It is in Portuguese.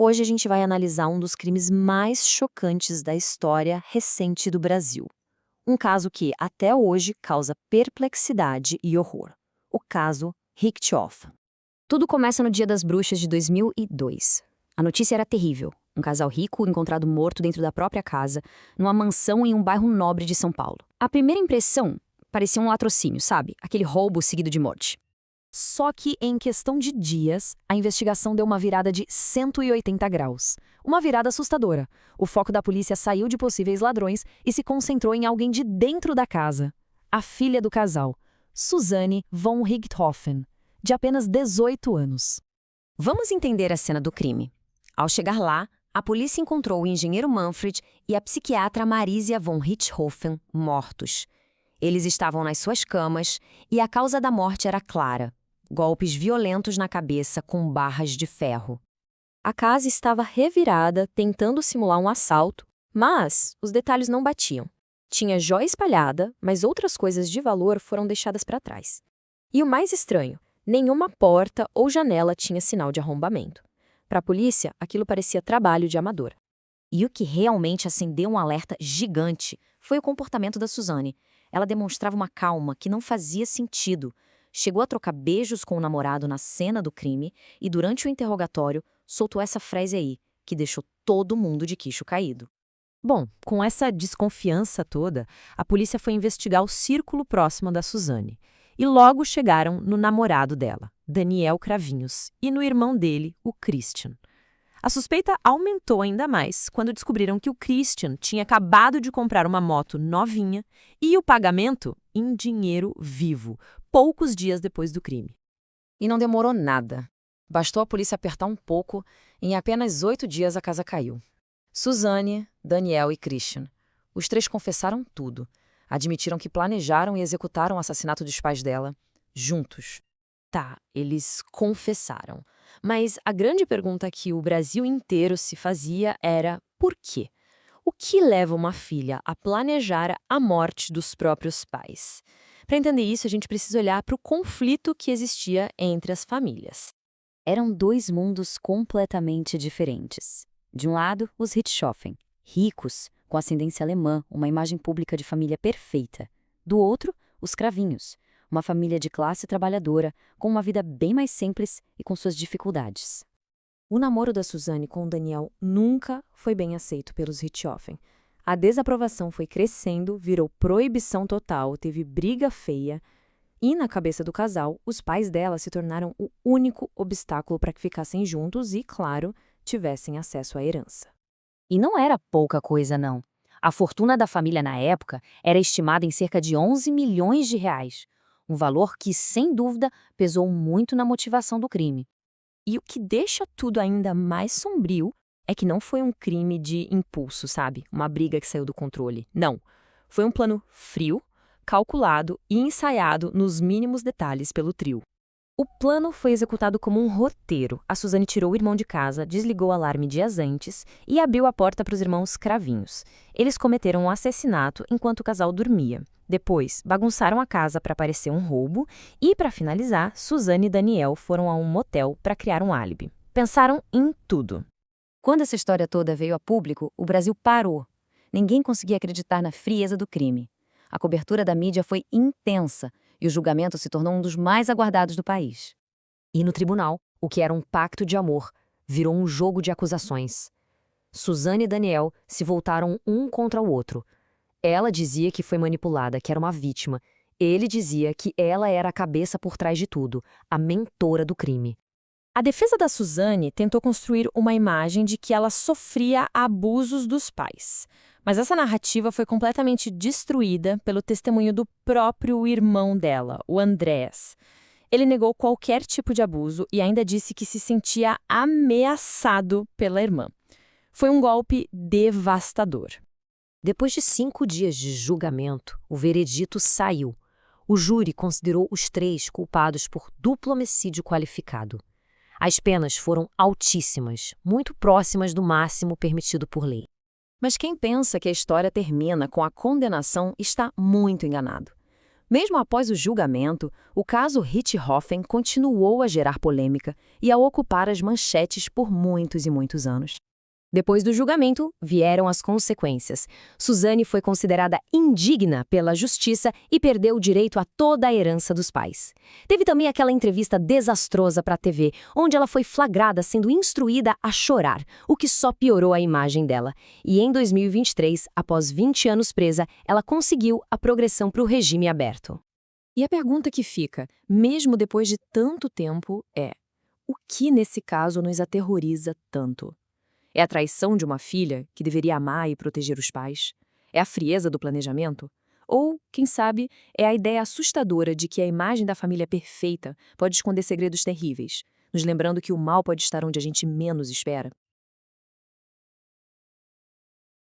Hoje a gente vai analisar um dos crimes mais chocantes da história recente do Brasil. Um caso que, até hoje, causa perplexidade e horror. O caso Richthofen. Tudo começa no Dia das Bruxas de 2002. A notícia era terrível. Um casal rico encontrado morto dentro da própria casa, numa mansão em um bairro nobre de São Paulo. A primeira impressão parecia um latrocínio, sabe? Aquele roubo seguido de morte. Só que, em questão de dias, a investigação deu uma virada de 180 graus. Uma virada assustadora. O foco da polícia saiu de possíveis ladrões e se concentrou em alguém de dentro da casa. A filha do casal, Suzanne von Richthofen, de apenas 18 anos. Vamos entender a cena do crime. Ao chegar lá, a polícia encontrou o engenheiro Manfred e a psiquiatra Marisia von Richthofen mortos. Eles estavam nas suas camas e a causa da morte era clara: golpes violentos na cabeça com barras de ferro. A casa estava revirada, tentando simular um assalto, mas os detalhes não batiam. Tinha joia espalhada, mas outras coisas de valor foram deixadas para trás. E o mais estranho, nenhuma porta ou janela tinha sinal de arrombamento. Para a polícia, aquilo parecia trabalho de amador. E o que realmente acendeu um alerta gigante foi o comportamento da Suzanne. Ela demonstrava uma calma que não fazia sentido. Chegou a trocar beijos com o namorado na cena do crime e, durante o interrogatório, soltou essa frase aí, que deixou todo mundo de queixo caído. Bom, com essa desconfiança toda, a polícia foi investigar o círculo próximo da Suzanne. E logo chegaram no namorado dela, Daniel Cravinhos, e no irmão dele, o Christian. A suspeita aumentou ainda mais quando descobriram que o Christian tinha acabado de comprar uma moto novinha e o pagamento em dinheiro vivo, poucos dias depois do crime. E não demorou nada. Bastou a polícia apertar um pouco e em apenas 8 dias a casa caiu. Suzanne, Daniel e Christian. Os três confessaram tudo. Admitiram que planejaram e executaram o assassinato dos pais dela, juntos. Tá, eles confessaram. Mas a grande pergunta que o Brasil inteiro se fazia era por quê? O que leva uma filha a planejar a morte dos próprios pais? Para entender isso, a gente precisa olhar para o conflito que existia entre as famílias. Eram dois mundos completamente diferentes. De um lado, os Richthofen, ricos, com ascendência alemã, uma imagem pública de família perfeita. Do outro, os Cravinhos, uma família de classe trabalhadora, com uma vida bem mais simples e com suas dificuldades. O namoro da Suzanne com o Daniel nunca foi bem aceito pelos Richthofen. A desaprovação foi crescendo, virou proibição total, teve briga feia, e na cabeça do casal, os pais dela se tornaram o único obstáculo para que ficassem juntos e, claro, tivessem acesso à herança. E não era pouca coisa, não. A fortuna da família na época era estimada em cerca de 11 milhões de reais. Um valor que, sem dúvida, pesou muito na motivação do crime. E o que deixa tudo ainda mais sombrio é que não foi um crime de impulso, sabe? Uma briga que saiu do controle. Não. Foi um plano frio, calculado e ensaiado nos mínimos detalhes pelo trio. O plano foi executado como um roteiro. A Suzanne tirou o irmão de casa, desligou o alarme dias antes e abriu a porta para os irmãos Cravinhos. Eles cometeram um assassinato enquanto o casal dormia. Depois, bagunçaram a casa para parecer um roubo e, para finalizar, Suzanne e Daniel foram a um motel para criar um álibi. Pensaram em tudo. Quando essa história toda veio a público, o Brasil parou. Ninguém conseguia acreditar na frieza do crime. A cobertura da mídia foi intensa e o julgamento se tornou um dos mais aguardados do país. E no tribunal, o que era um pacto de amor virou um jogo de acusações. Suzanne e Daniel se voltaram um contra o outro. Ela dizia que foi manipulada, que era uma vítima. Ele dizia que ela era a cabeça por trás de tudo, a mentora do crime. A defesa da Suzanne tentou construir uma imagem de que ela sofria abusos dos pais. Mas essa narrativa foi completamente destruída pelo testemunho do próprio irmão dela, o Andrés. Ele negou qualquer tipo de abuso e ainda disse que se sentia ameaçado pela irmã. Foi um golpe devastador. Depois de 5 dias de julgamento, o veredito saiu. O júri considerou os 3 culpados por duplo homicídio qualificado. As penas foram altíssimas, muito próximas do máximo permitido por lei. Mas quem pensa que a história termina com a condenação está muito enganado. Mesmo após o julgamento, o caso Richthofen continuou a gerar polêmica e a ocupar as manchetes por muitos e muitos anos. Depois do julgamento, vieram as consequências. Suzane foi considerada indigna pela justiça e perdeu o direito a toda a herança dos pais. Teve também aquela entrevista desastrosa para a TV, onde ela foi flagrada sendo instruída a chorar, o que só piorou a imagem dela. E em 2023, após 20 anos presa, ela conseguiu a progressão para o regime aberto. E a pergunta que fica, mesmo depois de tanto tempo, é: o que nesse caso nos aterroriza tanto? É a traição de uma filha que deveria amar e proteger os pais? É a frieza do planejamento? Ou, quem sabe, é a ideia assustadora de que a imagem da família perfeita pode esconder segredos terríveis, nos lembrando que o mal pode estar onde a gente menos espera?